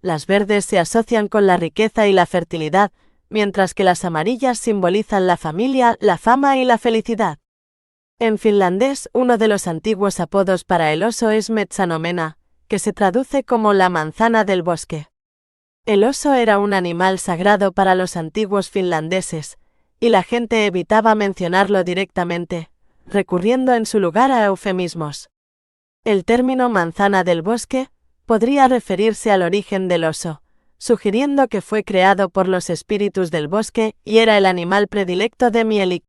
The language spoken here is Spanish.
Las verdes se asocian con la riqueza y la fertilidad, mientras que las amarillas simbolizan la familia, la fama y la felicidad. En finlandés, uno de los antiguos apodos para el oso es metsänomena, que se traduce como la manzana del bosque. El oso era un animal sagrado para los antiguos finlandeses, y la gente evitaba mencionarlo directamente, recurriendo en su lugar a eufemismos. El término manzana del bosque podría referirse al origen del oso, sugiriendo que fue creado por los espíritus del bosque y era el animal predilecto de Mielik.